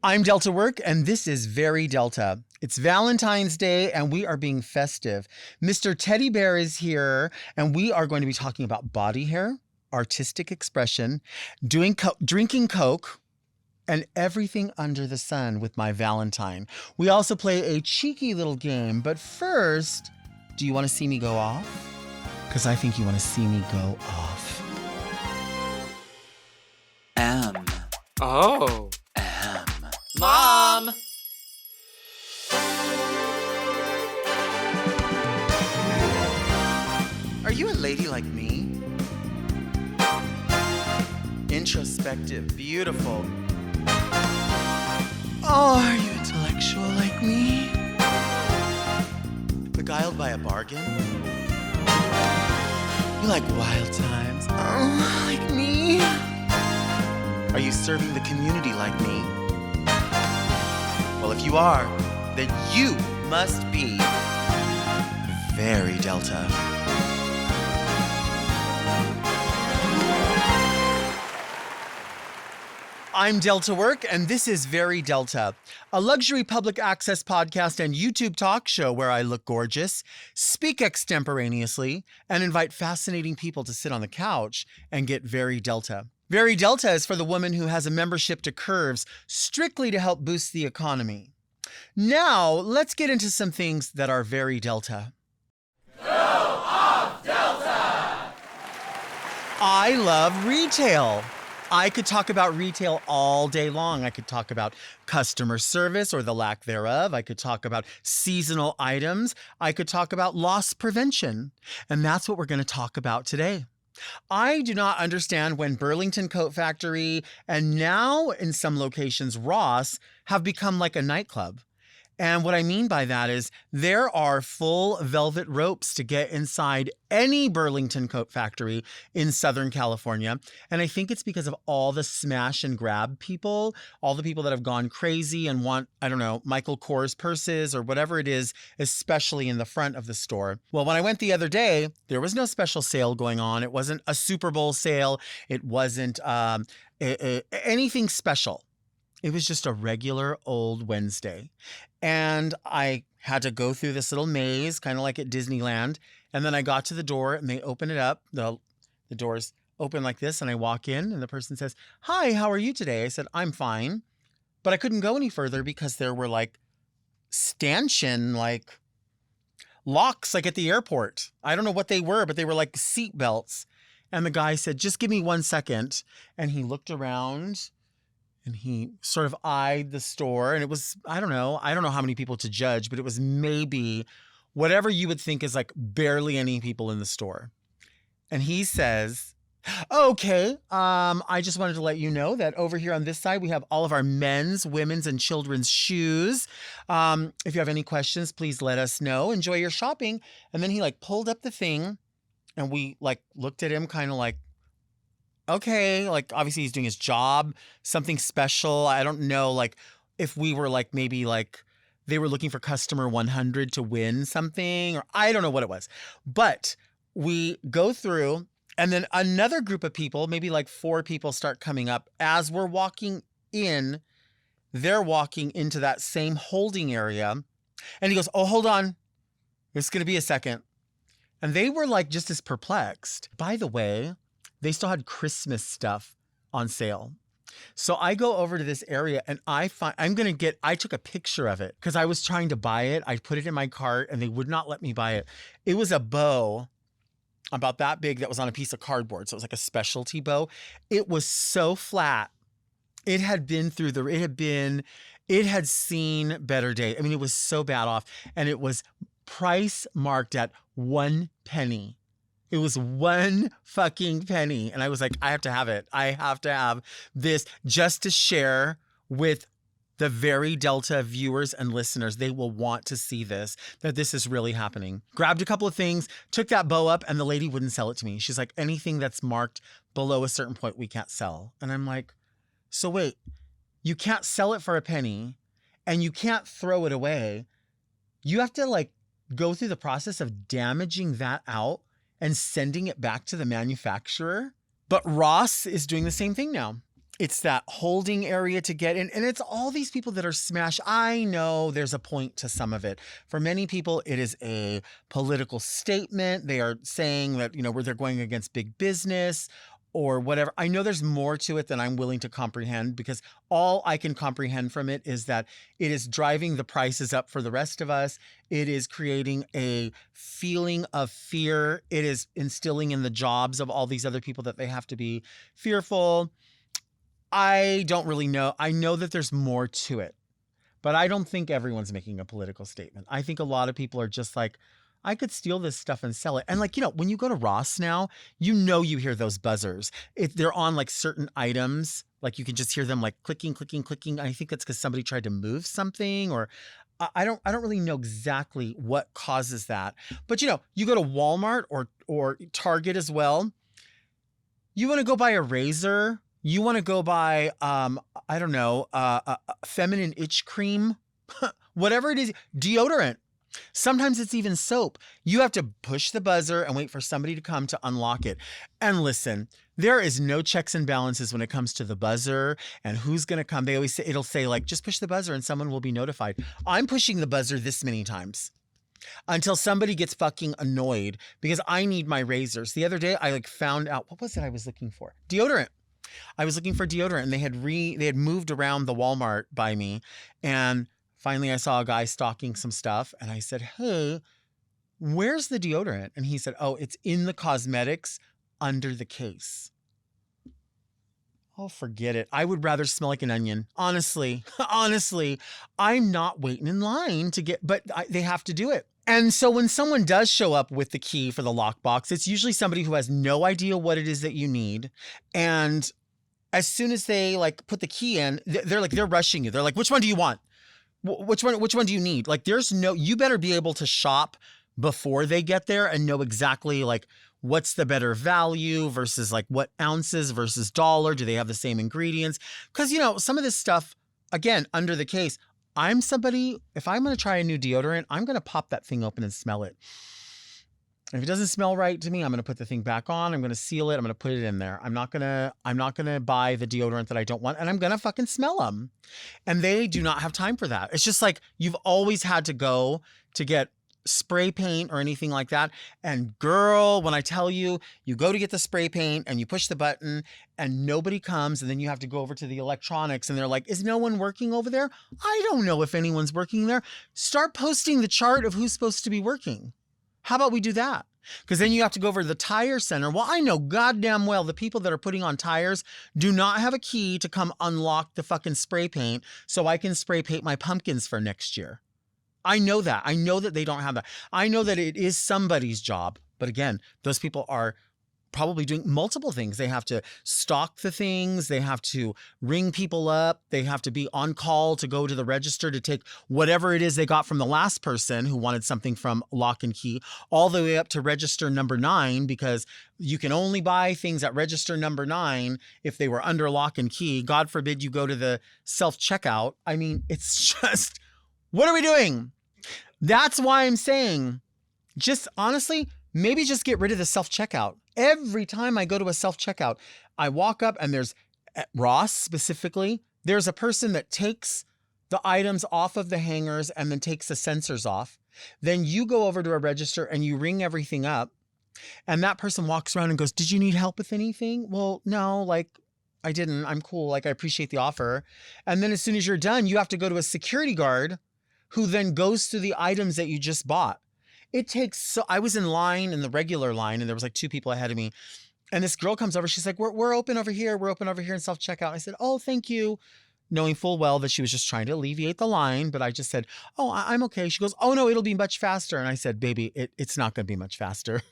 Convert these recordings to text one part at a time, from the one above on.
I'm Delta Work, and this is Very Delta. It's Valentine's Day, and we are being festive. Mr. Teddy Bear is here, and we are going to be talking about body hair, artistic expression, drinking Coke, and everything under the sun with my Valentine. We also play a cheeky little game, but first, do you want to see me go off? Because I think you want to see me go off. Oh. Mom! Are you a lady like me? Introspective, beautiful. Oh, are you intellectual like me? Beguiled by a bargain? You like wild times? Oh, like me? Are you serving the community like me? Well, if you are, then you must be very Delta. I'm Delta Work, and this is Very Delta, a luxury public access podcast and YouTube talk show where I look gorgeous, speak extemporaneously, and invite fascinating people to sit on the couch and get very Delta. Very Delta is for the woman who has a membership to Curves strictly to help boost the economy. Now, let's get into some things that are very Delta. Go off, Delta! I love retail. I could talk about retail all day long. I could talk about customer service or the lack thereof. I could talk about seasonal items. I could talk about loss prevention. And that's what we're going to talk about today. I do not understand when Burlington Coat Factory and now in some locations Ross have become like a nightclub. And what I mean by that is there are full velvet ropes to get inside any Burlington Coat Factory in Southern California. And I think it's because of all the smash and grab people, all the people that have gone crazy and want, I don't know, Michael Kors purses or whatever it is, especially in the front of the store. Well, when I went the other day, there was no special sale going on. It wasn't a Super Bowl sale. It wasn't anything special. It was just a regular old Wednesday. And I had to go through this little maze, kind of like at Disneyland. And then I got to the door and they open it up. The doors open like this and I walk in and the person says, "Hi, how are you today?" I said, "I'm fine." But I couldn't go any further because there were like stanchion, like locks, like at the airport. I don't know what they were, but they were like seat belts. And the guy said, "Just give me 1 second." And he looked around and he sort of eyed the store. And it was, I don't know how many people to judge, but it was maybe whatever you would think is like barely any people in the store. And he says, "Okay, I just wanted to let you know that over here on this side, we have all of our men's, women's, and children's shoes. If you have any questions, please let us know. Enjoy your shopping." And then he like pulled up the thing and we like looked at him kind of like, okay, like obviously he's doing his job, something special. I don't know, like if we were like maybe like they were looking for customer 100 to win something, or I don't know what it was. But we go through and then another group of people, maybe like 4 people start coming up as we're walking in. They're walking into that same holding area. And he goes, "Oh, hold on. It's going to be a second." And they were like just as perplexed. By the way, they still had Christmas stuff on sale. So I go over to this area and I took a picture of it because I was trying to buy it. I put it in my cart and they would not let me buy it. It was a bow about that big that was on a piece of cardboard. So it was like a specialty bow. It was so flat. It had seen better days. I mean, it was so bad off and it was price marked at 1 penny. It was 1 fucking penny. And I was like, I have to have it. I have to have this just to share with the Very Delta viewers and listeners. They will want to see this, that this is really happening. Grabbed a couple of things, took that bow up, and the lady wouldn't sell it to me. She's like, "Anything that's marked below a certain point, we can't sell." And I'm like, so wait, you can't sell it for a penny and you can't throw it away. You have to like go through the process of damaging that out and sending it back to the manufacturer. But Ross is doing the same thing now. It's that holding area to get in. And it's all these people that are smashed. I know there's a point to some of it. For many people, it is a political statement. They are saying that, where they're going against big business or whatever. I know there's more to it than I'm willing to comprehend, because all I can comprehend from it is that it is driving the prices up for the rest of us. It is creating a feeling of fear. It is instilling in the jobs of all these other people that they have to be fearful. I don't really know. I know that there's more to it, but I don't think everyone's making a political statement. I think a lot of people are just like, I could steal this stuff and sell it. And like, when you go to Ross now, you hear those buzzers. They're on like certain items. Like you can just hear them like clicking, clicking, clicking. I think that's because somebody tried to move something, or I don't really know exactly what causes that. But you go to Walmart or Target as well. You want to go buy a razor. You want to go buy, feminine itch cream, whatever it is, deodorant. Sometimes it's even soap. You have to push the buzzer and wait for somebody to come to unlock it. And listen, there is no checks and balances when it comes to the buzzer and who's going to come. They always say, it'll say like, just push the buzzer and someone will be notified. I'm pushing the buzzer this many times until somebody gets fucking annoyed because I need my razors. The other day I found out, what was it I was looking for? Deodorant. I was looking for deodorant and they had moved around the Walmart by me, and finally I saw a guy stocking some stuff and I said, "Hey, where's the deodorant?" And he said, "Oh, it's in the cosmetics under the case." Oh, forget it. I would rather smell like an onion. Honestly, I'm not waiting in line to get, but they have to do it. And so when someone does show up with the key for the lockbox, it's usually somebody who has no idea what it is that you need. And as soon as they put the key in, they're rushing you. They're like, "Which one do you want? Which one do you need?" Like, you better be able to shop before they get there and know exactly what's the better value versus what ounces versus dollar. Do they have the same ingredients? Because, some of this stuff, again, under the case, I'm somebody, if I'm going to try a new deodorant, I'm going to pop that thing open and smell it. And if it doesn't smell right to me, I'm going to put the thing back on. I'm going to seal it. I'm going to put it in there. I'm not going to buy the deodorant that I don't want, and I'm going to fucking smell them. And they do not have time for that. It's just you've always had to go to get spray paint or anything like that. And girl, when I tell you, you go to get the spray paint and you push the button and nobody comes, and then you have to go over to the electronics and they're like, "Is no one working over there?" I don't know if anyone's working there. Start posting the chart of who's supposed to be working. How about we do that? Because then you have to go over to the tire center. Well, I know goddamn well the people that are putting on tires do not have a key to come unlock the fucking spray paint so I can spray paint my pumpkins for next year. I know that. I know that they don't have that. I know that it is somebody's job. But again, those people are probably doing multiple things. They have to stock the things. They have to ring people up. They have to be on call to go to the register to take whatever it is they got from the last person who wanted something from Lock and Key, all the way up to register number 9, because you can only buy things at register number 9 if they were under Lock and Key. God forbid you go to the self-checkout. I mean, it's just, what are we doing? That's why I'm saying, just honestly, maybe just get rid of the self-checkout. Every time I go to a self-checkout, I walk up and there's, at Ross specifically, there's a person that takes the items off of the hangers and then takes the sensors off. Then you go over to a register and you ring everything up. And that person walks around and goes, "Did you need help with anything?" "Well, no, I didn't. I'm cool. I appreciate the offer." And then as soon as you're done, you have to go to a security guard who then goes through the items that you just bought. It takes, I was in line, in the regular line, and there was 2 people ahead of me. And this girl comes over. She's like, we're open over here. We're open over here in self-checkout. I said, "Oh, thank you." Knowing full well that she was just trying to alleviate the line. But I just said, "Oh, I'm okay." She goes, "Oh no, it'll be much faster." And I said, "Baby, it's not going to be much faster.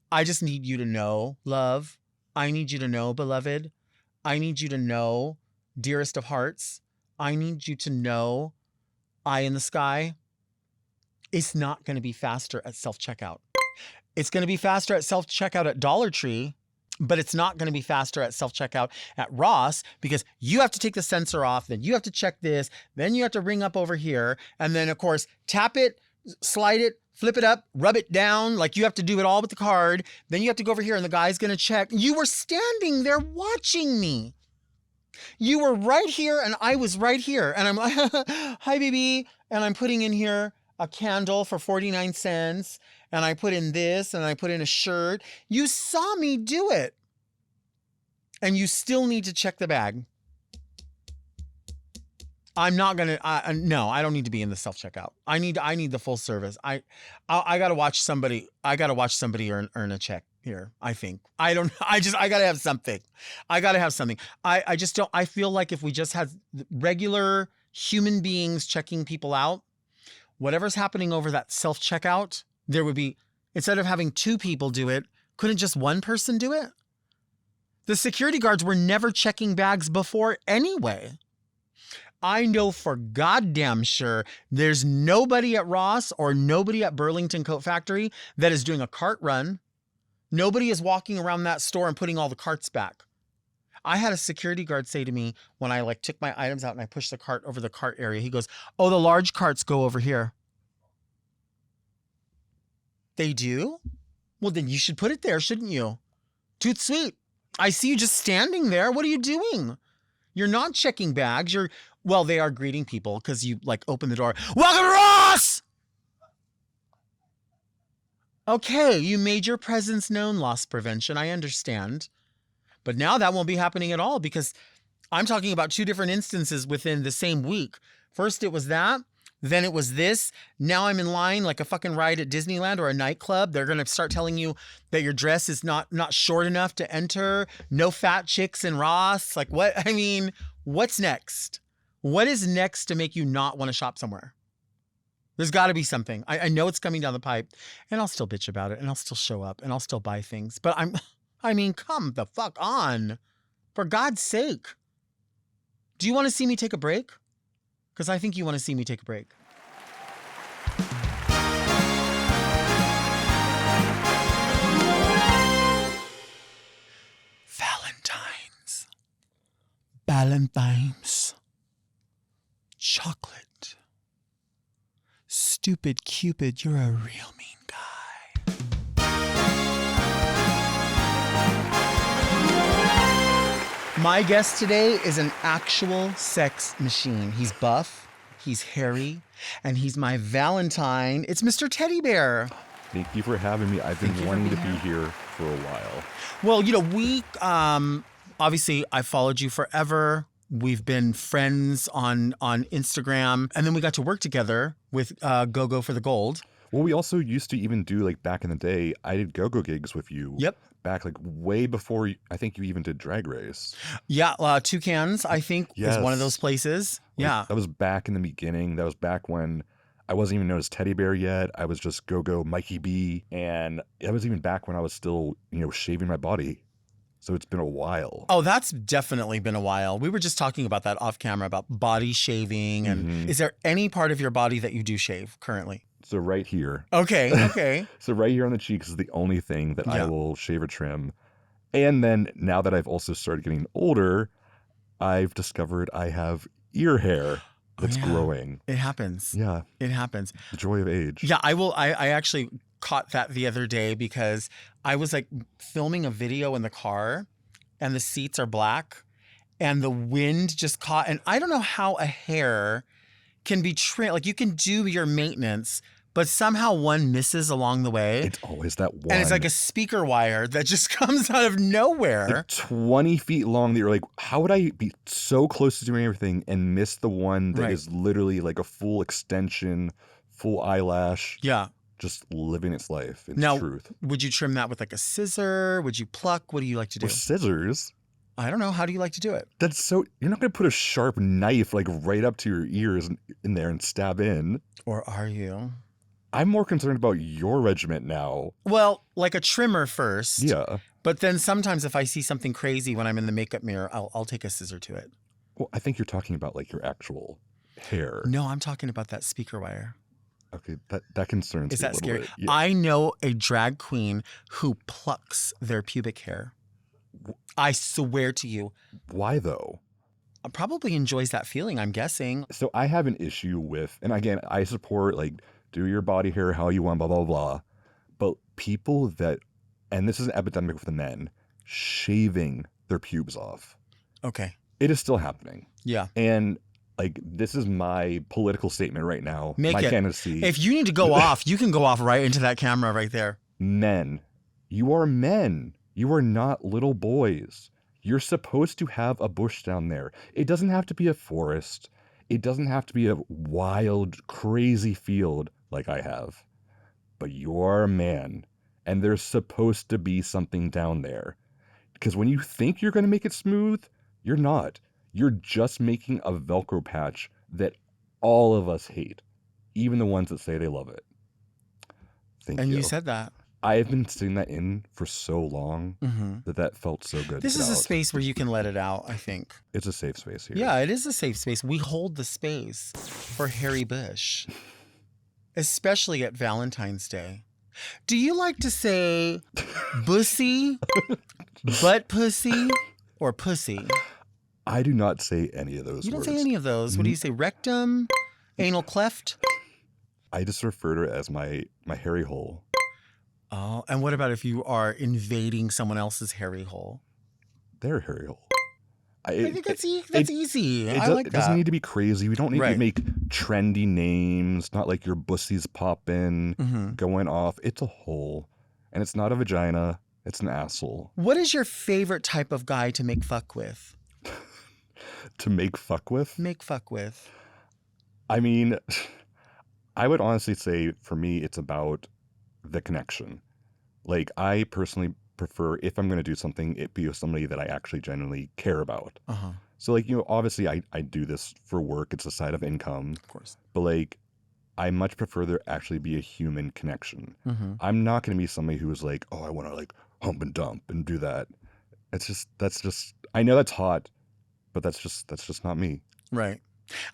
I just need you to know, love. I need you to know, beloved. I need you to know, dearest of hearts. I need you to know, eye in the sky. It's not going to be faster at self-checkout. It's going to be faster at self-checkout at Dollar Tree, but it's not going to be faster at self-checkout at Ross, because you have to take the sensor off, then you have to check this, then you have to ring up over here, and then of course, tap it, slide it, flip it up, rub it down, you have to do it all with the card. Then you have to go over here and the guy's going to check. You were standing there watching me. You were right here and I was right here. And I'm like, hi, baby. And I'm putting in here a candle for 49 cents. And I put in this and I put in a shirt. You saw me do it. And you still need to check the bag. I'm not going to, no, I don't need to be in the self-checkout. I need the full service. I got to watch somebody, earn a check here. I think I got to have something. I just don't, I feel like if we just had regular human beings checking people out, whatever's happening over that self-checkout, there would be, instead of having two people do it, couldn't just one person do it? The security guards were never checking bags before anyway. I know for goddamn sure there's nobody at Ross or nobody at Burlington Coat Factory that is doing a cart run. Nobody is walking around that store and putting all the carts back. I had a security guard say to me when I took my items out and I pushed the cart over the cart area, he goes, "Oh, the large carts go over here." They do? Well, then you should put it there, shouldn't you? Toot sweet. I see you just standing there. What are you doing? You're not checking bags. Well, they are greeting people because you open the door. "Welcome to Ross!" Okay, you made your presence known, loss prevention. I understand. But now that won't be happening at all because I'm talking about two different instances within the same week. First it was that, then it was this. Now I'm in line like a fucking ride at Disneyland or a nightclub. They're going to start telling you that your dress is not short enough to enter. No fat chicks in Ross. What? I mean, what's next? What is next to make you not want to shop somewhere? There's got to be something. I know it's coming down the pipe, and I'll still bitch about it, and I'll still show up, and I'll still buy things. But come the fuck on. For God's sake. Do you want to see me take a break? Because I think you want to see me take a break. Valentine's. Chocolate. Stupid Cupid, you're a real mean guy. My guest today is an actual sex machine. He's buff, he's hairy, and he's my Valentine. It's Mr. Teddy Bear. Thank you for having me. I've been wanting to be here for a while. Well, we, obviously, I followed you forever. We've been friends on Instagram. And then we got to work together with Go for the Gold. Well, we also used to even do, back in the day, I did go gigs with you. Yep. Back, way before, I think you even did Drag Race. Yeah, Toucans, I think, is one of those places. Yeah. That was back in the beginning. That was back when I wasn't even known as Teddy Bear yet. I was just Go Mikey B. And it was even back when I was still, shaving my body. So it's been a while. Oh, that's definitely been a while. We were just talking about that off camera, about body shaving. And Is there any part of your body that you do shave currently? So right here. Okay. So right here on the cheeks is the only thing that I will shave or trim. And then now that I've also started getting older, I've discovered I have ear hair that's growing. It happens. Yeah. It happens. The joy of age. Yeah, I actually caught that the other day because I was filming a video in the car and the seats are black and the wind just caught. And I don't know how a hair can be trimmed. You can do your maintenance, but somehow one misses along the way. It's always that one. And it's like a speaker wire that just comes out of nowhere. 20 feet long that you're like, how would I be so close to doing everything and miss the one that is literally like a full extension, full eyelash? Yeah. Just living its life in truth. Would you trim that with a scissor? Would you pluck? What do you like to do? With scissors? I don't know. How do you like to do it? That's so... You're not going to put a sharp knife right up to your ears in there and stab in. Or are you? I'm more concerned about your regiment now. Well, like a trimmer first. Yeah. But then sometimes if I see something crazy when I'm in the makeup mirror, I'll take a scissor to it. Well, I think you're talking about your actual hair. No, I'm talking about that speaker wire. Okay, that concerns me. Is that scary? Bit. Yeah. I know a drag queen who plucks their pubic hair. I swear to you. Why though? Probably enjoys that feeling, I'm guessing. So I have an issue with, and again, I support do your body hair how you want, blah, blah, blah. But people that, and this is an epidemic with the men, shaving their pubes off. Okay. It is still happening. Yeah. And like, this is my political statement right now. Make my it. candidacy. If you need to go off, you can go off right into that camera right there. Men. You are men. You are not little boys. You're supposed to have a bush down there. It doesn't have to be a forest. It doesn't have to be a wild, crazy field like I have. But you're a man. And there's supposed to be something down there. Because when you think you're going to make it smooth, you're not. You're just making a Velcro patch that all of us hate. Even the ones that say they love it. Thank you. And you said that. I have been sitting that in for so long that felt so good. This is a space where you can let it out, I think. It's a safe space here. Yeah, it is a safe space. We hold the space for Harry Bush, especially at Valentine's Day. Do you like to say bussy, butt pussy, or pussy? I do not say any of those You don't words. say any of those. What do you say? Rectum? Anal cleft? I just refer to it as my hairy hole. Oh, and what about if you are invading someone else's hairy hole? Their hairy hole. I think that's easy. I like It that. doesn't need to be crazy. We don't need Right. to make trendy names, not like your bussies popping, going off. It's a hole. And it's not a vagina. It's an asshole. What is your favorite type of guy to make fuck with? To make fuck with? Make fuck with. I mean, I would honestly say for me, it's about the connection. Like, I personally prefer, if I'm going to do something, it be with somebody that I actually genuinely care about. Uh-huh. So, like, obviously I do this for work. It's a side of income. Of course. But, like, I much prefer there actually be a human connection. Mm-hmm. I'm not going to be somebody who is like, oh, I want to, like, hump and dump and do that. That's just, I know that's hot, but that's just not me. Right.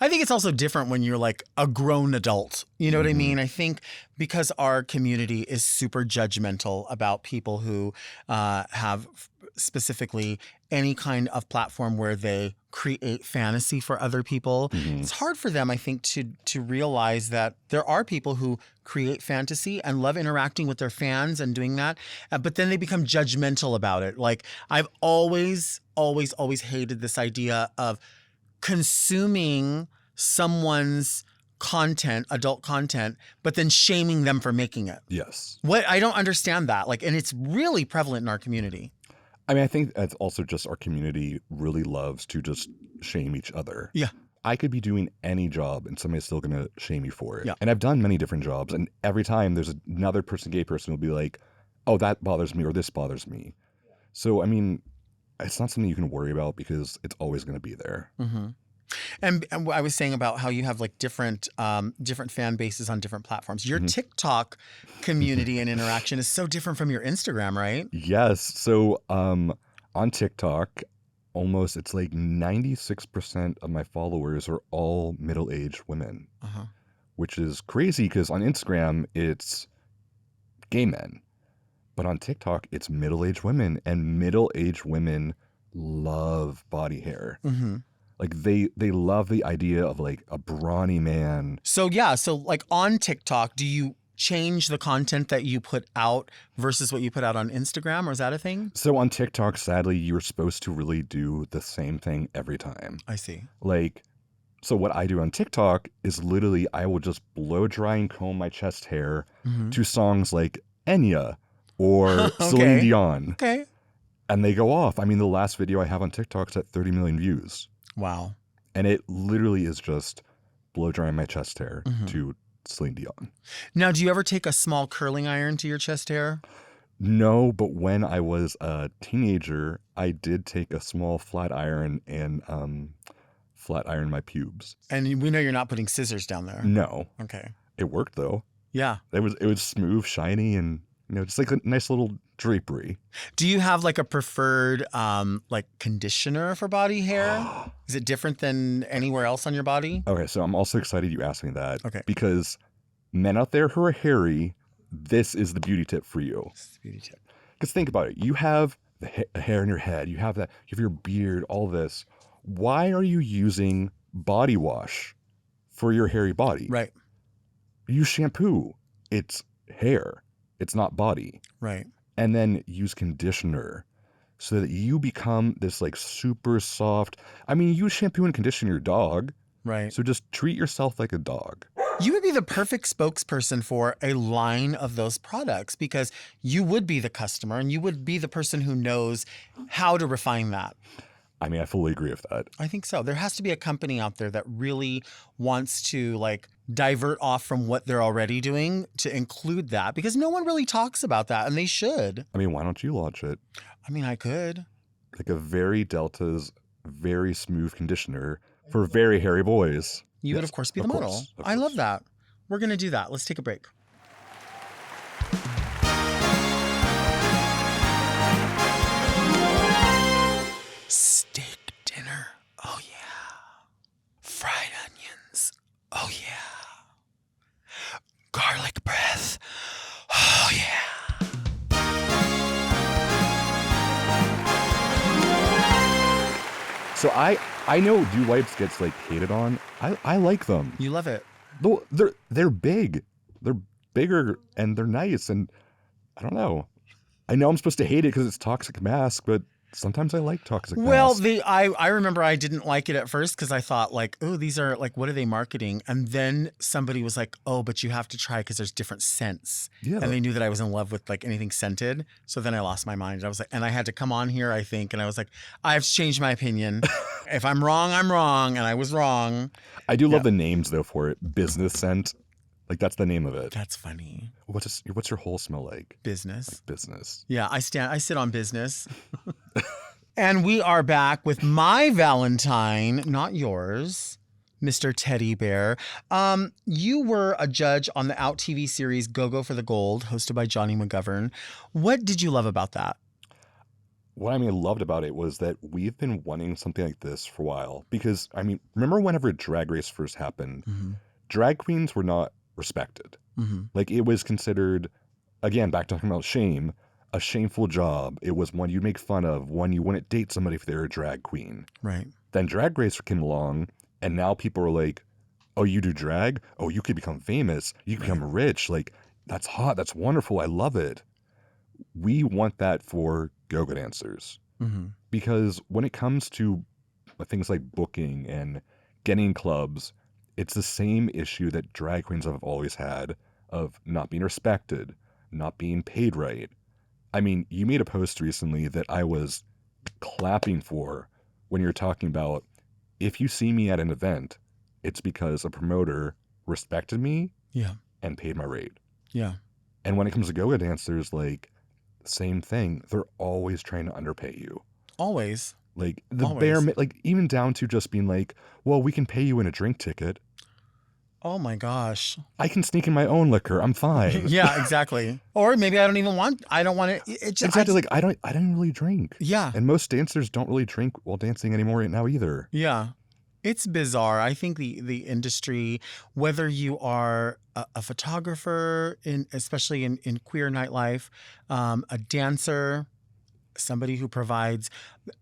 I think it's also different when you're like a grown adult. You know what I mean? I think because our community is super judgmental about people who have specifically any kind of platform where they create fantasy for other people. It's hard for them, I think, to realize that there are people who create fantasy and love interacting with their fans and doing that, but then they become judgmental about it. Like, I've always hated this idea of consuming someone's content, adult content, but then shaming them for making it. Yes. I don't understand that. Like, and it's really prevalent in our community. I mean, I think that's also just our community really loves to just shame each other. Yeah. I could be doing any job and somebody's still going to shame you for it. Yeah. And I've done many different jobs, and every time there's another gay person who'll be like, oh, that bothers me, or this bothers me. So, I mean, it's not something you can worry about because it's always going to be there. Mm-hmm. And I was saying about how you have like different fan bases on different platforms. Your TikTok community and interaction is so different from your Instagram, right? Yes. So on TikTok, almost it's like 96% of my followers are all middle-aged women, which is crazy because on Instagram it's gay men. But on TikTok, it's middle-aged women, and middle-aged women love body hair. Mm-hmm. Like they love the idea of like a brawny man. So like on TikTok, do you change the content that you put out versus what you put out on Instagram, or is that a thing? So on TikTok, sadly, you're supposed to really do the same thing every time. I see. Like, so what I do on TikTok is literally I will just blow dry and comb my chest hair to songs like Enya or Celine Dion. Okay. And they go off. I mean, the last video I have on TikTok is at 30 million views. Wow. And it literally is just blow drying my chest hair to Celine Dion. Now, do you ever take a small curling iron to your chest hair? No, but when I was a teenager, I did take a small flat iron and flat iron my pubes. And we know you're not putting scissors down there. No. Okay. It worked though. Yeah. It was smooth, shiny, and just like a nice little drapery. Do you have like a preferred like conditioner for body hair? Is it different than anywhere else on your body? Okay, so I'm also excited you asked me that. Okay. Because men out there who are hairy, this is the beauty tip for you. This is the beauty tip. Because think about it. You have the hair in your head. You have your beard, all this. Why are you using body wash for your hairy body? Right. Use shampoo. It's hair. It's not body. Right. And then use conditioner. so that you become this like super soft. I mean, you shampoo and condition your dog. Right. So just treat yourself like a dog. You would be the perfect spokesperson for a line of those products because you would be the customer and you would be the person who knows how to refine that. I mean, I fully agree with that. I think so. There has to be a company out there that really wants to like divert off from what they're already doing to include that because no one really talks about that and they should. I mean, why don't you launch it? I mean, I could. Like a very Delta's very smooth conditioner for very hairy boys. You would, of course, be the model. I love that. We're going to do that. Let's take a break. Steak dinner. Oh, yeah. Fried onions. Oh, yeah. Garlic breath. Oh, yeah. So I know dew wipes gets like hated on. I like them. You love it. Though they're big. They're bigger and they're nice and I don't know. I know I'm supposed to hate it because it's toxic mask, but sometimes I like toxic Well, mask. I remember I didn't like it at first because I thought like, oh, these are like, what are they marketing? And then somebody was like, oh, but you have to try because there's different scents. Yeah. And they knew that I was in love with like anything scented. So then I lost my mind. I was like, and I had to come on here, I think. And I was like, I've changed my opinion. If I'm wrong, I'm wrong. And I was wrong. I do love the names though for it. Business scent. Like that's the name of it. That's funny. What's your whole smell like? Business. Like business. Yeah, I sit on business. And we are back with my Valentine, not yours, Mr. Teddy Bear. You were a judge on the Out TV series Go for the Gold, hosted by Johnny McGovern. What did you love about that? What I loved about it was that we've been wanting something like this for a while. Because, remember whenever Drag Race first happened, drag queens were not respected. Like it was considered, again, back talking about shame, a shameful job. It was one you'd make fun of, one you wouldn't date somebody if they were a drag queen. Right. Then Drag Race came along, and now people are like, oh, you do drag? Oh, you could become famous. You could become rich. Like, that's hot. That's wonderful. I love it. We want that for go-go dancers. Because when it comes to things like booking and getting clubs, it's the same issue that drag queens have always had of not being respected, not being paid right. You made a post recently that I was clapping for when you're talking about if you see me at an event, it's because a promoter respected me and paid my rate. Yeah. And when it comes to go-go dancers, like, same thing. They're always trying to underpay you. Always. Like, bare, like, even down to just being like, well, we can pay you in a drink ticket. Oh my gosh. I can sneak in my own liquor. I'm fine. Yeah, exactly. Or maybe I don't want it. Exactly. I don't really drink. Yeah. And most dancers don't really drink while dancing anymore right now either. Yeah. It's bizarre. I think the industry, whether you are a photographer, especially in queer nightlife, a dancer, somebody who provides,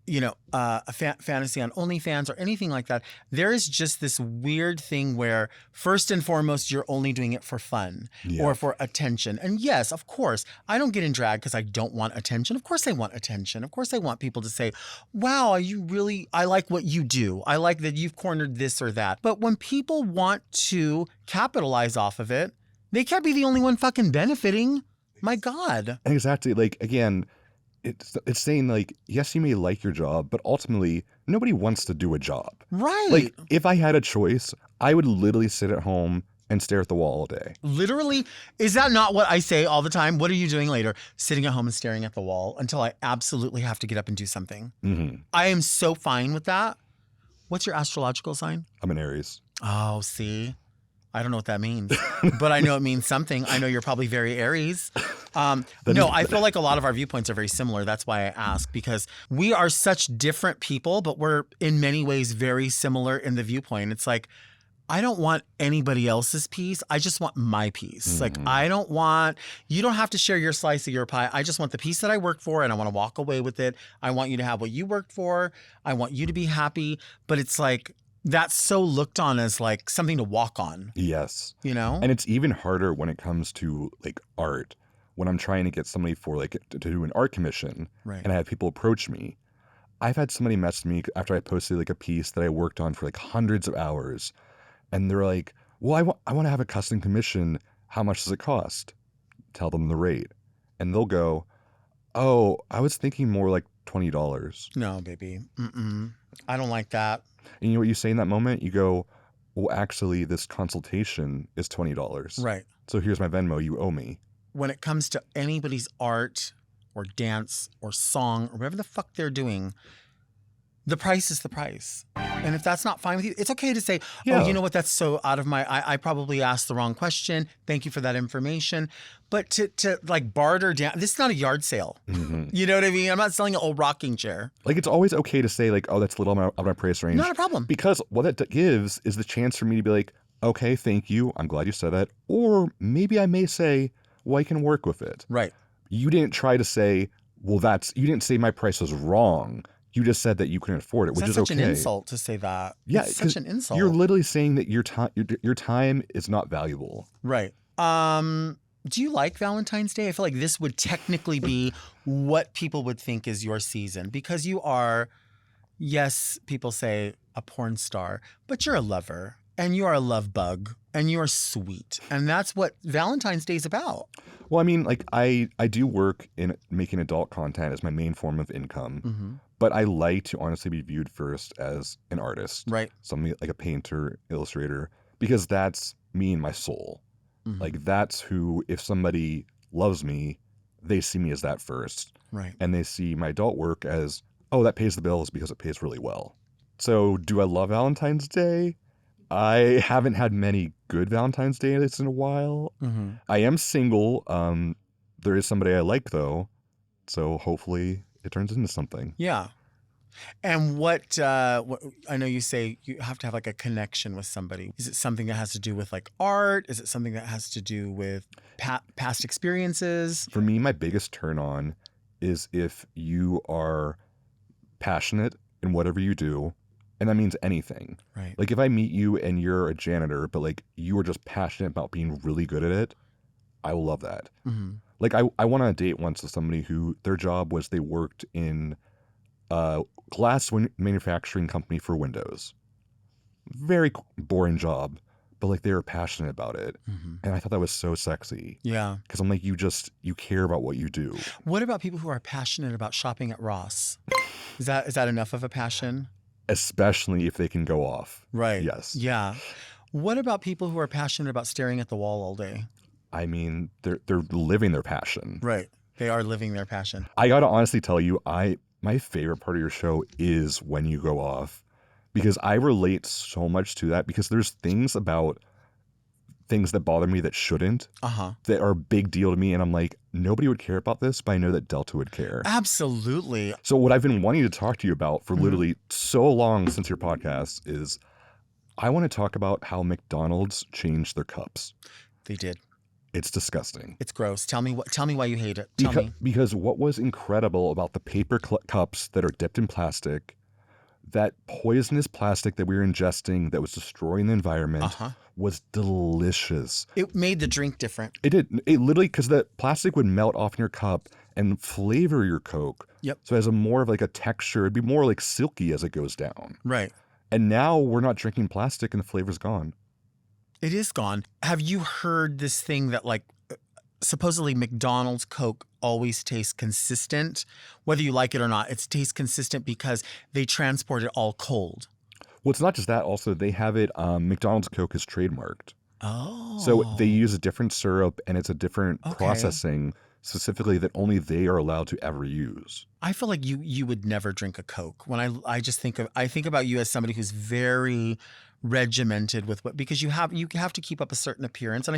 a fantasy on OnlyFans or anything like that, there is just this weird thing where first and foremost, you're only doing it for fun or for attention. And yes, of course, I don't get in drag because I don't want attention. Of course I want attention. Of course I want people to say, wow, I like what you do. I like that you've cornered this or that. But when people want to capitalize off of it, they can't be the only one fucking benefiting. My God. Exactly. Like, again, it's saying, like, yes, you may like your job, but ultimately, nobody wants to do a job. Right. Like, if I had a choice, I would literally sit at home and stare at the wall all day. Literally? Is that not what I say all the time? What are you doing later? Sitting at home and staring at the wall until I absolutely have to get up and do something. I am so fine with that. What's your astrological sign? I'm an Aries. Oh, see? I don't know what that means, but I know it means something. I know you're probably very Aries. No, I feel like a lot of our viewpoints are very similar. That's why I ask, because we are such different people, but we're in many ways very similar in the viewpoint. It's like, I don't want anybody else's piece. I just want my piece. Like, you don't have to share your slice of your pie. I just want the piece that I work for and I want to walk away with it. I want you to have what you worked for. I want you to be happy. But it's like, that's so looked on as like something to walk on. Yes. And it's even harder when it comes to like art, when I'm trying to get somebody for like to do an art commission, Right. and I have people approach me. I've had somebody message me after I posted like a piece that I worked on for like hundreds of hours, and they're like, "Well, I want to have a custom commission. How much does it cost?" Tell them the rate, and they'll go, "Oh, I was thinking more like $20." No, baby. Mm-mm. I don't like that. And you know what you say in that moment? You go, "Well, actually, this consultation is $20. Right. So here's my Venmo. You owe me." When it comes to anybody's art or dance or song or whatever the fuck they're doing, the price is the price. And if that's not fine with you, it's okay to say, Yeah. oh, you know what? That's so out of my, I probably asked the wrong question. Thank you for that information. But to like barter down, this is not a yard sale. Mhm. You know what I mean? I'm not selling an old rocking chair. Like, it's always okay to say like, "Oh, that's a little out of my price range." Not a problem. Because what that gives is the chance for me to be like, "Okay, thank you. I'm glad you said that." Or maybe I may say, "Well, I can work with it." Right. You didn't try to say, "Well, you didn't say my price was wrong." You just said that you couldn't afford it, which That's is such okay. an insult to say that. Yeah, It's 'cause such an insult. You're literally saying that your time is not valuable. Right. Do you like Valentine's Day? I feel like this would technically be what people would think is your season because you are, yes, people say a porn star, but you're a lover and you are a love bug and you're sweet. And that's what Valentine's Day is about. Well, I mean, like I do work in making adult content as my main form of income, Mm-hmm. but I like to honestly be viewed first as an artist, Right. somebody like a painter, illustrator, because that's me and my soul. Mhm. Like that's who, if somebody loves me, they see me as that first. Right. And they see my adult work as, oh, that pays the bills because it pays really well. So do I love Valentine's Day? I haven't had many good Valentine's Days in a while. Mm-hmm. I am single. There is somebody I like though. So hopefully it turns into something. Yeah. And what I know you say you have to have like a connection with somebody. Is it something that has to do with like art? Is it something that has to do with past experiences? For me, my biggest turn on is if you are passionate in whatever you do, and that means anything. Right. Like if I meet you and you're a janitor, but like you are just passionate about being really good at it, I will love that. Mm-hmm. Like I went on a date once with somebody who their job was they worked in a glass manufacturing company for windows. Very boring job, but like they were passionate about it. Mm-hmm. And I thought that was so sexy. Yeah. Because I'm like, you care about what you do. What about people who are passionate about shopping at Ross? Is that enough of a passion? Especially if they can go off. Right. Yes. Yeah. What about people who are passionate about staring at the wall all day? I mean, they're living their passion. Right. They are living their passion. I gotta honestly tell you, my favorite part of your show is when you go off, because I relate so much to that. Because there's things about things that bother me that shouldn't, that are a big deal to me, and I'm like, nobody would care about this, but I know that Delta would care. Absolutely. So what I've been wanting to talk to you about for literally so long since your podcast is, I want to talk about how McDonald's changed their cups. They did. It's disgusting. It's gross. Tell me why you hate it. Tell me. Because what was incredible about the paper cups that are dipped in plastic, that poisonous plastic that we were ingesting that was destroying the environment, was delicious. It made the drink different. It did. It literally, because the plastic would melt off in your cup and flavor your Coke. Yep. So it has a more of like a texture. It'd be more like silky as it goes down. Right. And now we're not drinking plastic and the flavor's gone. It is gone. Have you heard this thing that like supposedly McDonald's Coke always tastes consistent, whether you like it or not? It tastes consistent because they transport it all cold. Well, it's not just that. Also, they have it, McDonald's Coke is trademarked. Oh. So they use a different syrup and it's a different Okay. processing specifically that only they are allowed to ever use. I feel like you would never drink a Coke. When I just think about you as somebody who's very regimented with because you have to keep up a certain appearance. And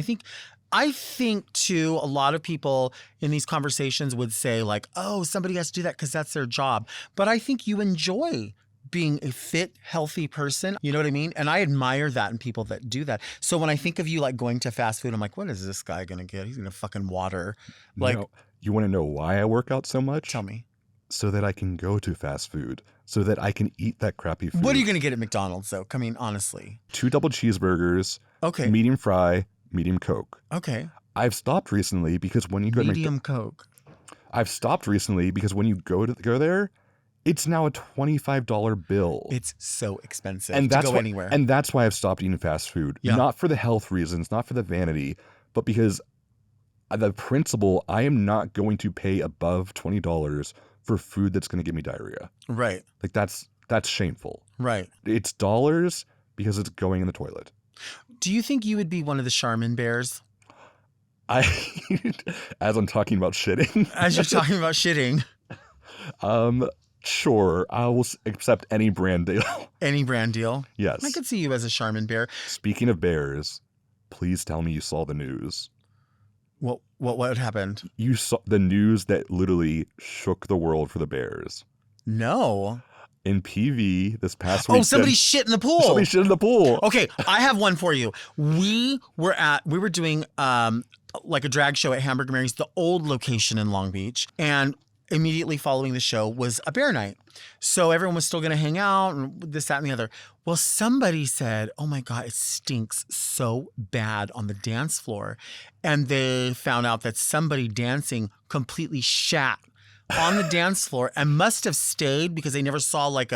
I think too, a lot of people in these conversations would say like, oh, somebody has to do that because that's their job. But I think you enjoy being a fit, healthy person. You know what I mean? And I admire that in people that do that. So when I think of you like going to fast food, I'm like, what is this guy going to get? He's going to fucking water. Like, No, you want to know why I work out so much? Tell me. So that I can go to fast food, so that I can eat that crappy food. What are you going to get at McDonald's though? I mean, honestly. 2 double cheeseburgers. Okay. Medium fry, medium Coke. Okay. I've stopped recently because when you go Medium Coke. I've stopped recently because when you go there, it's now a $25 bill. It's so expensive to go anywhere. And that's why I've stopped eating fast food. Yeah. Not for the health reasons, not for the vanity, but because the principle, I am not going to pay above $20 for food that's going to give me diarrhea. Right. Like that's shameful. Right. It's dollars because it's going in the toilet. Do you think you would be one of the Charmin bears? As I'm talking about shitting. As you're talking about shitting. Sure, I will accept any brand deal. Any brand deal? Yes. I could see you as a Charmin bear. Speaking of bears, please tell me you saw the news. What happened? You saw the news that literally shook the world for the Bears. No. In PV this past week. Oh, somebody shit in the pool. Somebody shit in the pool. Okay, I have one for you. We were doing like a drag show at Hamburger Mary's, the old location in Long Beach, and immediately following the show was a bear night. So everyone was still going to hang out and this, that, and the other. Well, somebody said, oh my God, it stinks so bad on the dance floor. And they found out that somebody dancing completely shat on the dance floor and must have stayed because they never saw like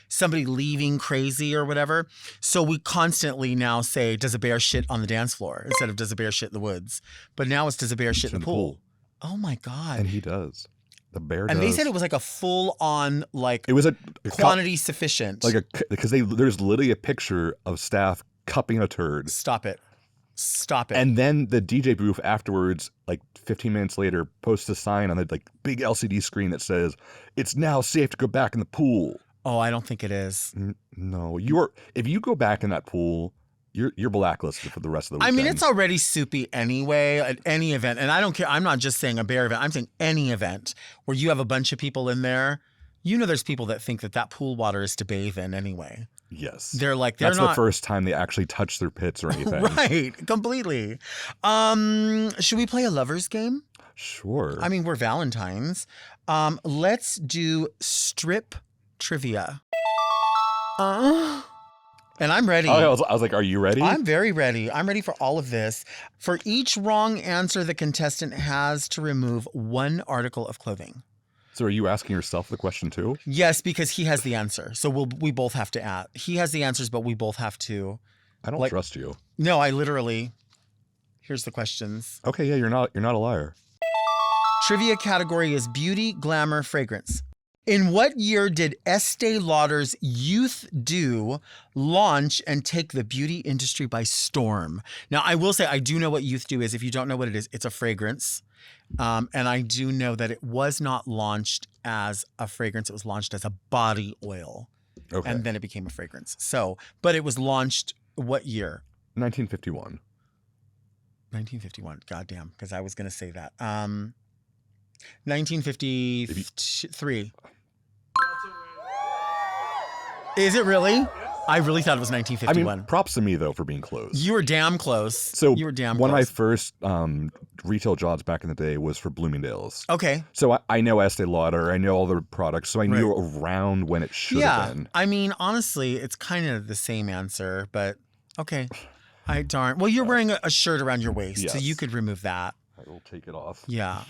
somebody leaving crazy or whatever. So we constantly now say, does a bear shit on the dance floor instead of does a bear shit in the woods? But now it's does a bear shit in the pool? Oh my God. And he does. The bear and does. they said it was like a full-on, like, it was a quantity sufficient. Because there's literally a picture of staff cupping a turd. Stop it. And then the DJ booth afterwards, like 15 minutes later, posts a sign on the like big LCD screen that says, "It's now safe to go back in the pool." Oh, I don't think it is. No, if you go back in that pool, you're blacklisted for the rest of the weekend. I mean, it's already soupy anyway at any event. And I don't care. I'm not just saying a bear event. I'm saying any event where you have a bunch of people in there. You know, there's people that think that pool water is to bathe in anyway. Yes. That's the first time they actually touch their pits or anything. Right. Completely. Should we play a lover's game? Sure. I mean, we're Valentines. Let's do strip trivia. And I'm ready. Oh, I was like, are you ready? I'm very ready. I'm ready for all of this. For each wrong answer, the contestant has to remove one article of clothing. So are you asking yourself the question too? Yes, because he has the answer. So we both have to add. He has the answers, but we both have to. I don't trust you. No, I literally. Here's the questions. Okay, yeah, you're not a liar. Trivia category is beauty, glamour, fragrance. In what year did Estee Lauder's Youth Dew launch and take the beauty industry by storm? Now, I will say I do know what Youth Dew is. If you don't know what it is, it's a fragrance. And I do know that it was not launched as a fragrance. It was launched as a body oil. Okay. And then it became a fragrance. So, but it was launched what year? 1951. 1951. Goddamn, because I was going to say that. 1953. Is it really? I really thought it was 1951. I mean, props to me, though, for being close. You were damn close. So you were damn one close. of my first retail jobs back in the day was for Bloomingdale's. Okay. So I know Estee Lauder. I know all the products. So I knew around when it should have been. I mean, honestly, it's kind of the same answer, but okay. Well, you're wearing a shirt around your waist, so you could remove that. I will take it off. Yeah.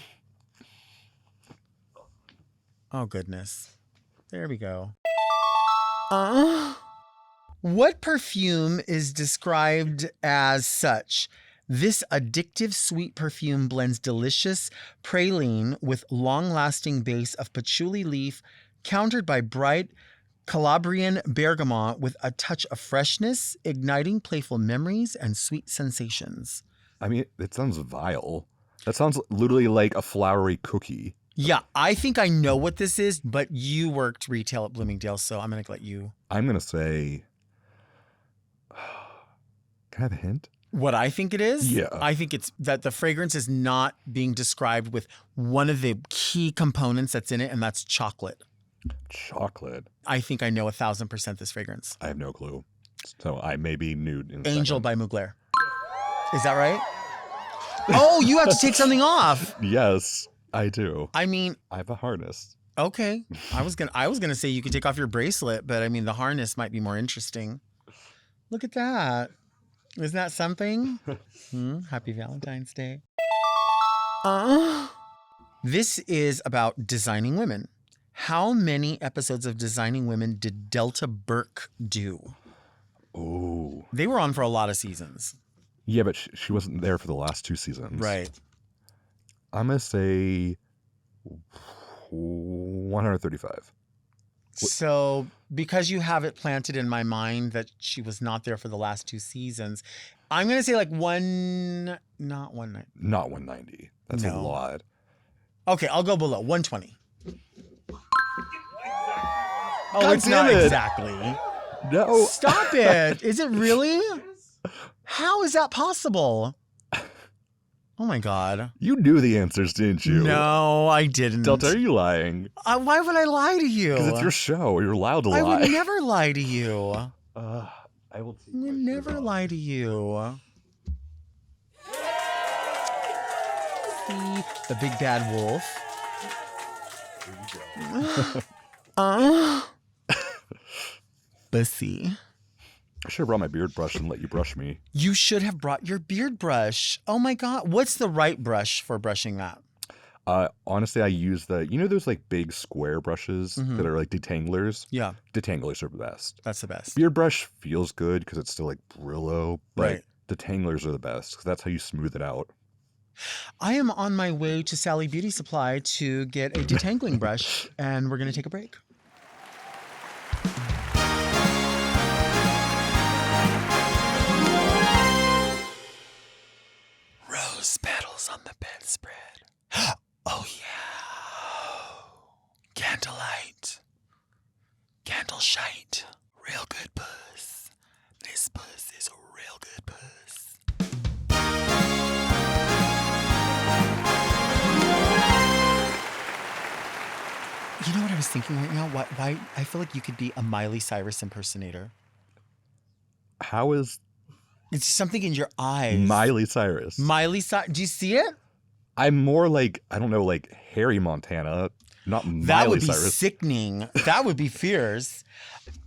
Oh, goodness. There we go. What perfume is described as such? This addictive sweet perfume blends delicious praline with long-lasting base of patchouli leaf, countered by bright Calabrian bergamot with a touch of freshness, igniting playful memories and sweet sensations. I mean, it sounds vile. That sounds literally like a flowery cookie. Yeah, I think I know what this is, but you worked retail at Bloomingdale's, so I'm going to let you. I'm going to say... Can I have a hint? What I think it is? Yeah. I think it's that the fragrance is not being described with one of the key components that's in it, and that's chocolate. Chocolate? I think I know 1,000% this fragrance. I have no clue. So I may be nude in a Angel second. by Mugler. Is that right? Oh, you have to take something off. Yes, I do. I mean, I have a harness. Okay. I was gonna say you could take off your bracelet, but I mean the harness might be more interesting. Look at that. Isn't that something? Happy Valentine's Day. This is about Designing Women. How many episodes of Designing Women did Delta Burke do? Oh. They were on for a lot of seasons. Yeah, but she wasn't there for the last 2 seasons. Right. I'm going to say 135. So because you have it planted in my mind that she was not there for the last 2 seasons, I'm going to say like not 190. Not 190. That's a No. lot. Okay, I'll go below 120. Oh, God it's not damn it. exactly. No. Stop it. Is it really? How is that possible? Oh my God. You knew the answers, didn't you? No, I didn't. Delta, are you lying? Why would I lie to you? Because it's your show. You're allowed to lie. I would never lie to you. I will take I would never lie to you. See, the big bad wolf. Bussy. I should have brought my beard brush and let you brush me. You should have brought your beard brush. Oh my God. What's the right brush for brushing that? Honestly, I use those like big square brushes that are like detanglers? Yeah. Detanglers are the best. That's the best. Beard brush feels good because it's still like Brillo, but Right. detanglers are the best because that's how you smooth it out. I am on my way to Sally Beauty Supply to get a detangling brush, and we're going to take a break. Rose petals on the bedspread. Oh, yeah. Candlelight. Candle shite. Real good puss. This puss is a real good puss. You know what I was thinking right now? Why I feel like you could be a Miley Cyrus impersonator. How is It's something in your eyes. Miley Cyrus? Miley Cyrus. Do you see it? I'm more like, I don't know, like Harry Montana, not That Miley would be Cyrus. sickening. That would be fierce.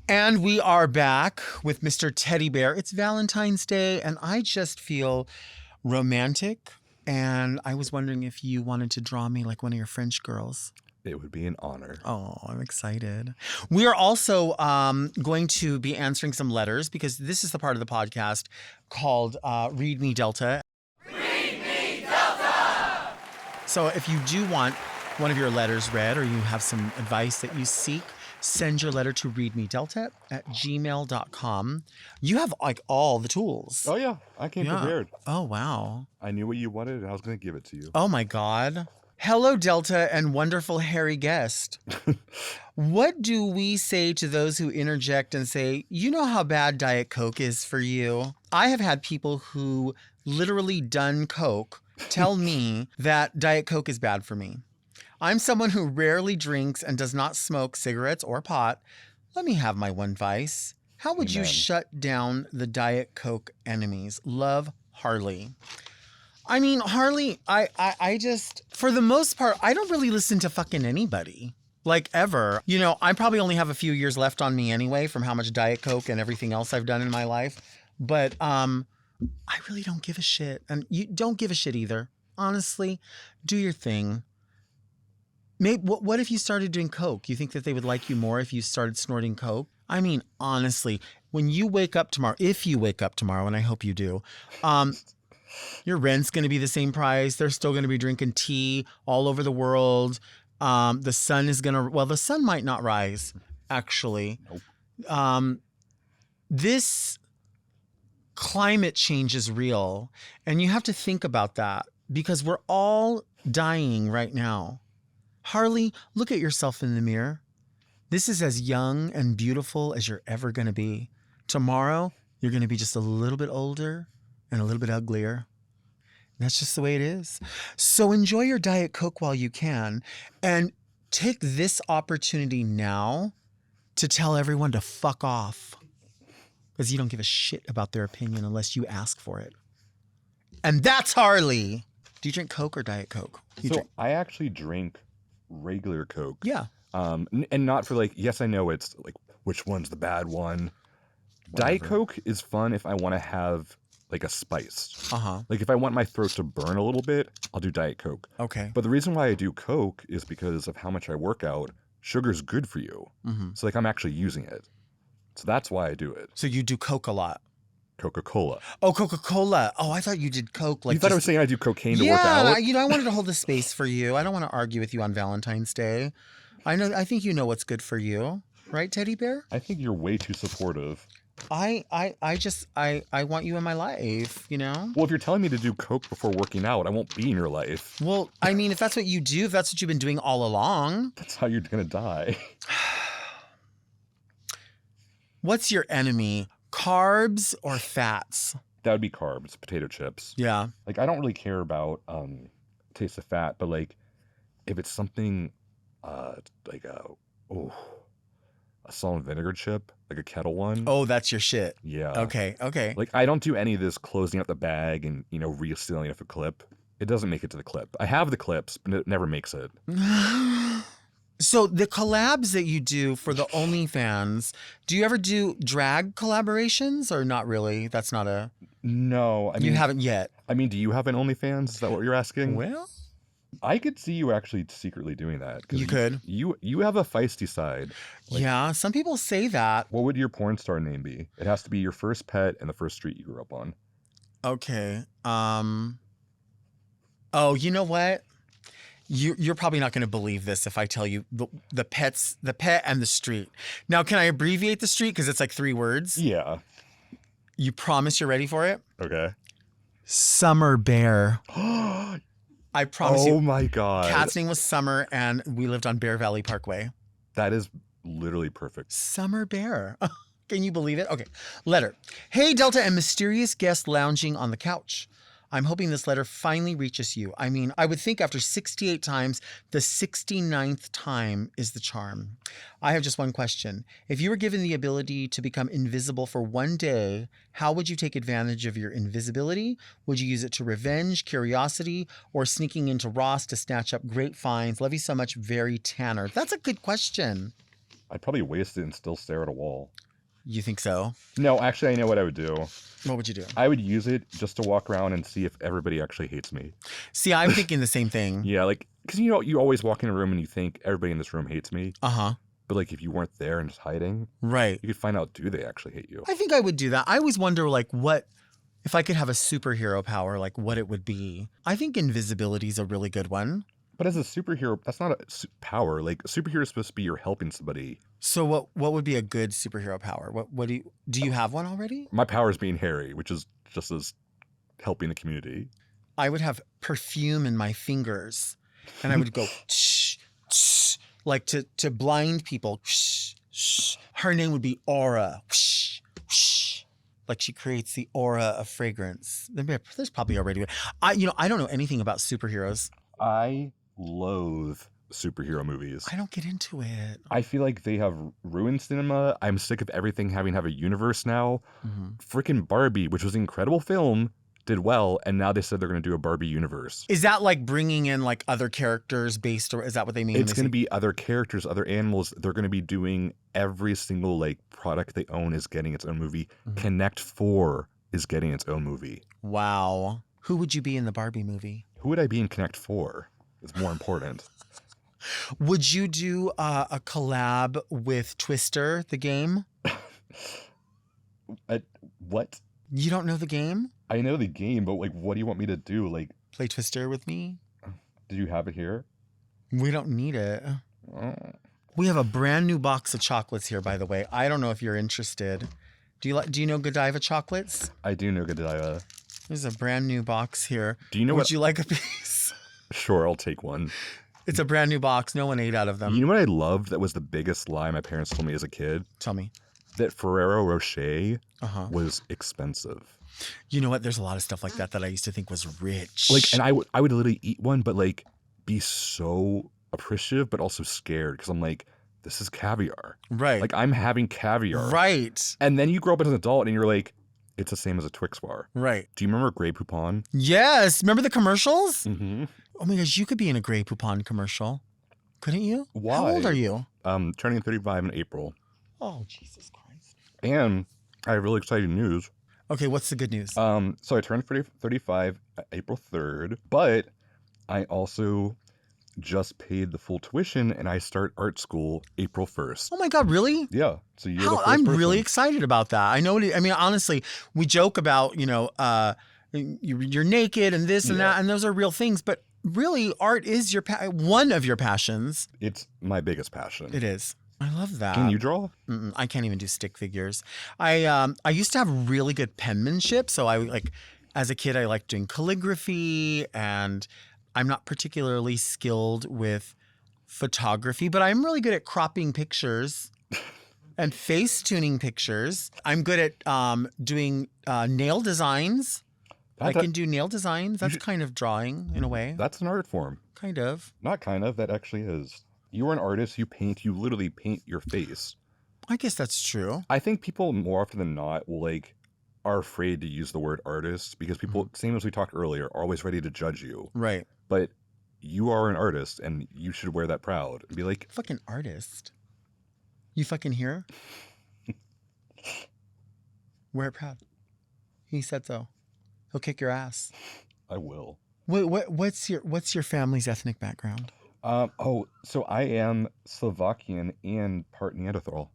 And we are back with Mr. Teddy Bear. It's Valentine's Day, and I just feel romantic. And I was wondering if you wanted to draw me like one of your French girls. It would be an honor. Oh, I'm excited. We are also going to be answering some letters because this is the part of the podcast called Read Me Delta. Read me, Delta! So if you do want one of your letters read or you have some advice that you seek, send your letter to readmedelta@gmail.com. You have like all the tools. Oh, yeah. I came prepared. Oh, wow. I knew what you wanted, and I was going to give it to you. Oh, my God. Hello, Delta and wonderful hairy guest. What do we say to those who interject and say, you know how bad Diet Coke is for you? I have had people who literally done Coke tell me that Diet Coke is bad for me. I'm someone who rarely drinks and does not smoke cigarettes or pot. Let me have my one vice. How would you Amen. shut down the Diet Coke enemies? Love, Harley. I mean, Harley, I just, for the most part, I don't really listen to fucking anybody. Like, ever. You know, I probably only have a few years left on me anyway from how much Diet Coke and everything else I've done in my life. But I really don't give a shit. And you don't give a shit either. Honestly, do your thing. Maybe, what if you started doing Coke? You think that they would like you more if you started snorting Coke? I mean, honestly, when you wake up tomorrow, if you wake up tomorrow, and I hope you do, your rent's going to be the same price. They're still going to be drinking tea all over the world. The sun is going to, well, the sun might not rise, actually. Nope. This climate change is real. And you have to think about that because we're all dying right now. Harley, look at yourself in the mirror. This is as young and beautiful as you're ever going to be. Tomorrow, you're going to be just a little bit older and a little bit uglier. That's just the way it is. So enjoy your Diet Coke while you can and take this opportunity now to tell everyone to fuck off because you don't give a shit about their opinion unless you ask for it. And that's Harley. Do you drink Coke or Diet Coke? I actually drink regular Coke. Yeah. And not for like, yes, I know it's like, which one's the bad one? Whatever. Diet Coke is fun if I want to have like a spiced. Uh-huh. Like if I want my throat to burn a little bit, I'll do Diet Coke. Okay. But the reason why I do Coke is because of how much I work out. Sugar's good for you. Mm-hmm. So like I'm actually using it. So that's why I do it. So you do Coke a lot. Coca-Cola. Oh, Coca-Cola. Oh, I thought you did Coke. Like you thought I was saying I do cocaine to work out? Yeah, I wanted to hold the space for you. I don't want to argue with you on Valentine's Day. I think you know what's good for you. Right, Teddy Bear? I think you're way too supportive. I want you in my life, you know? Well, if you're telling me to do Coke before working out, I won't be in your life. Well, I mean, if that's what you do, if that's what you've been doing all along. That's how you're going to die. What's your enemy? Carbs or fats? That would be carbs, potato chips. Yeah. Like, I don't really care about taste of fat, but like, if it's something like a salt and vinegar chip, like a kettle one. Oh, that's your shit. Yeah. Okay. Like, I don't do any of this closing up the bag and, resealing off a clip. It doesn't make it to the clip. I have the clips, but it never makes it. So the collabs that you do for the OnlyFans, do you ever do drag collaborations or not really? That's not a... No. I mean, you haven't yet. I mean, do you have an OnlyFans? Is that what you're asking? Well... I could see you actually secretly doing that. You could. You have a feisty side. Like, yeah, some people say that. What would your porn star name be? It has to be your first pet and the first street you grew up on. Okay. Oh, you know what? You're probably not going to believe this if I tell you the pet and the street. Now, can I abbreviate the street because it's like 3 words? Yeah. You promise you're ready for it? Okay. Summer Bear. I promise you. Oh my God. Cat's name was Summer, and we lived on Bear Valley Parkway. That is literally perfect. Summer Bear. Can you believe it? Okay. Letter. Hey, Delta and mysterious guest lounging on the couch. I'm hoping this letter finally reaches you. I mean, I would think after 68 times, the 69th time is the charm. I have just one question. If you were given the ability to become invisible for one day, how would you take advantage of your invisibility? Would you use it to revenge, curiosity, or sneaking into Ross to snatch up great finds? Love you so much, very Tanner. That's a good question. I'd probably waste it and still stare at a wall. You think so? No, actually, I know what I would do. What would you do? I would use it just to walk around and see if everybody actually hates me. See, I'm thinking the same thing. Yeah, like, because you always walk in a room and you think everybody in this room hates me. Uh-huh. But like, if you weren't there and just hiding, right, you could find out, do they actually hate you? I think I would do that. I always wonder, like, what if I could have a superhero power, like what it would be. I think invisibility is a really good one. But as a superhero, that's not a power. Like, a superhero is supposed to be you're helping somebody. So what would be a good superhero power? What do you have one already? My power is being hairy, which is just as helping the community. I would have perfume in my fingers, and I would go shh, shh, like to blind people. Shh, shh. Her name would be Aura. Shh, shh. Like she creates the aura of fragrance. There's probably already. I don't know anything about superheroes. I loathe superhero movies. I don't get into it. I feel like they have ruined cinema. I'm sick of everything having to have a universe now. Mm-hmm. Freaking Barbie, which was an incredible film, did well, and now they said they're going to do a Barbie universe. Is that like bringing in like other characters based, or is that what they mean? It's going to be other characters, other animals. They're going to be doing every single like product they own is getting its own movie. Mm-hmm. Connect 4 is getting its own movie. Wow. Who would you be in the Barbie movie? Who would I be in Connect 4? It's more important. Would you do a collab with Twister, the game? What? You don't know the game? I know the game, but like, what do you want me to do? Like, play Twister with me? Do you have it here? We don't need it. Oh. We have a brand new box of chocolates here, by the way. I don't know if you're interested. Do you know Godiva chocolates? I do know Godiva. There's a brand new box here. Do you know Would you like a piece? Sure, I'll take one. It's a brand new box. No one ate out of them. You know what I loved that was the biggest lie my parents told me as a kid? Tell me. That Ferrero Rocher was expensive. You know what? There's a lot of stuff like that I used to think was rich. Like, and I would literally eat one, but like be so appreciative, but also scared because I'm like, this is caviar. Right. Like, I'm having caviar. Right. And then you grow up as an adult and you're like, it's the same as a Twix bar. Right. Do you remember Grey Poupon? Yes. Remember the commercials? Mm-hmm. Oh my gosh, you could be in a Grey Poupon commercial. Couldn't you? Why? How old are you? Turning 35 in April. Oh, Jesus Christ. And I have really exciting news. Okay, what's the good news? So I turned 35 April 3rd, but I also just paid the full tuition and I start art school April 1st. Oh my God, really? Yeah. So you're the How first I'm person. really excited about that. I know. I mean, honestly, we joke about you're naked and this and Yeah. that, and those are real things. But really, art is one of your passions. It's my biggest passion. It is. I love that. Can you draw? I can't even do stick figures. I used to have really good penmanship, so as a kid, I liked doing calligraphy, and I'm not particularly skilled with photography, but I'm really good at cropping pictures and face tuning pictures. I'm good at doing nail designs. I can do nail designs. That's kind of drawing in a way. That's an art form. Kind of. Not kind of. That actually is. You are an artist. You paint. You literally paint your face. I guess that's true. I think people more often than not are afraid to use the word artist because people, same as we talked earlier, are always ready to judge you. Right. But you are an artist and you should wear that proud and be like, fucking artist. You fucking hear? Wear it proud. He said so. He'll kick your ass. I will. What's your family's ethnic background? So I am Slovakian and part Neanderthal.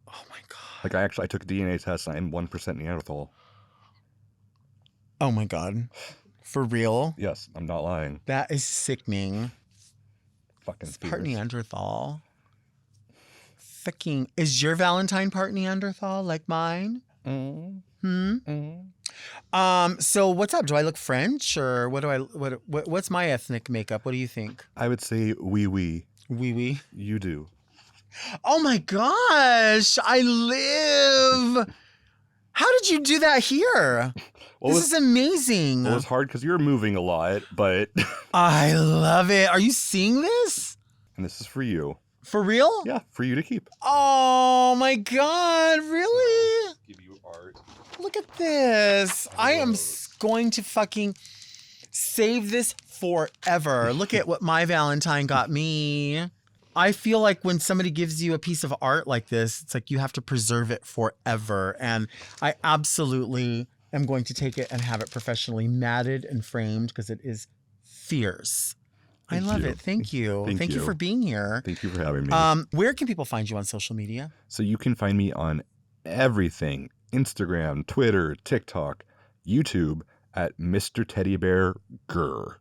Oh my God. I took a DNA test and I'm 1% Neanderthal. Oh my God. For real? Yes, I'm not lying. That is sickening. Fucking It's part fierce. Neanderthal. Fucking, is your Valentine part Neanderthal like mine? So what's up? Do I look French or what's my ethnic makeup? What do you think? I would say oui. Oui, oui. You do. Oh my gosh, I live. How did you do that here? This is amazing. Well, it's hard because you're moving a lot, but... I love it. Are you seeing this? And this is for you. For real? Yeah, for you to keep. Oh my God, really? Give you art. Look at this. I am going to fucking save this forever. Look at what my Valentine got me. I feel like when somebody gives you a piece of art like this, it's like you have to preserve it forever. And I absolutely am going to take it and have it professionally matted and framed because it is fierce. I love it. Thank you. Thank you for being here. Thank you for having me. Where can people find you on social media? So you can find me on everything. Instagram, Twitter, TikTok, YouTube at Mr. Teddy Bear Grr.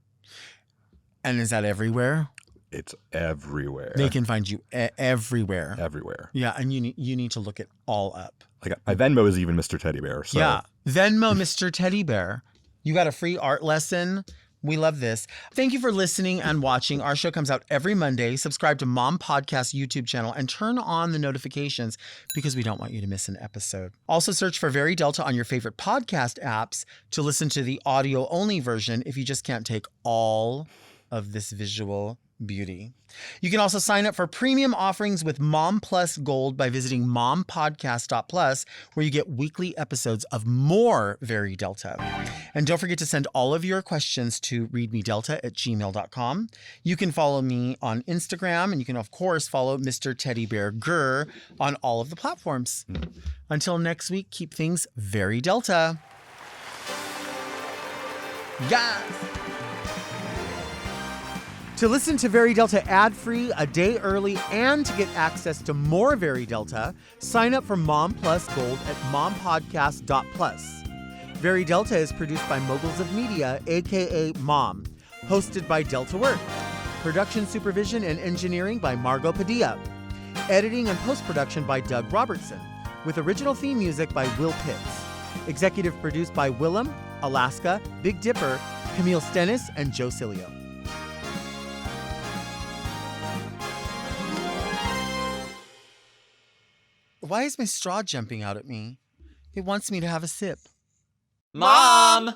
And is that everywhere? It's everywhere. They can find you everywhere. Everywhere. Yeah, and you need to look it all up. Like my Venmo is even Mr. Teddy Bear. So. Yeah, Venmo Mr. Teddy Bear. You got a free art lesson. We love this. Thank you for listening and watching. Our show comes out every Monday. Subscribe to Mom Podcast YouTube channel and turn on the notifications because we don't want you to miss an episode. Also search for Very Delta on your favorite podcast apps to listen to the audio only version if you just can't take all of this visual beauty. You can also sign up for premium offerings with Mom Plus Gold by visiting mompodcast.plus, where you get weekly episodes of more Very Delta. And don't forget to send all of your questions to readmedelta@gmail.com. You can follow me on Instagram, and you can, of course, follow Mr. Teddy Bear Grr on all of the platforms. Until next week, keep things very Delta. Yes! To listen to Very Delta ad-free, a day early, and to get access to more Very Delta, sign up for Mom Plus Gold at mompodcast.plus. Very Delta is produced by Moguls of Media, aka Mom, hosted by Delta Work. Production supervision and engineering by Margot Padilla. Editing and post-production by Doug Robertson, with original theme music by Will Pitts. Executive produced by Willem, Alaska, Big Dipper, Camille Stennis, and Joe Cilio. Why is my straw jumping out at me? It wants me to have a sip. Mom!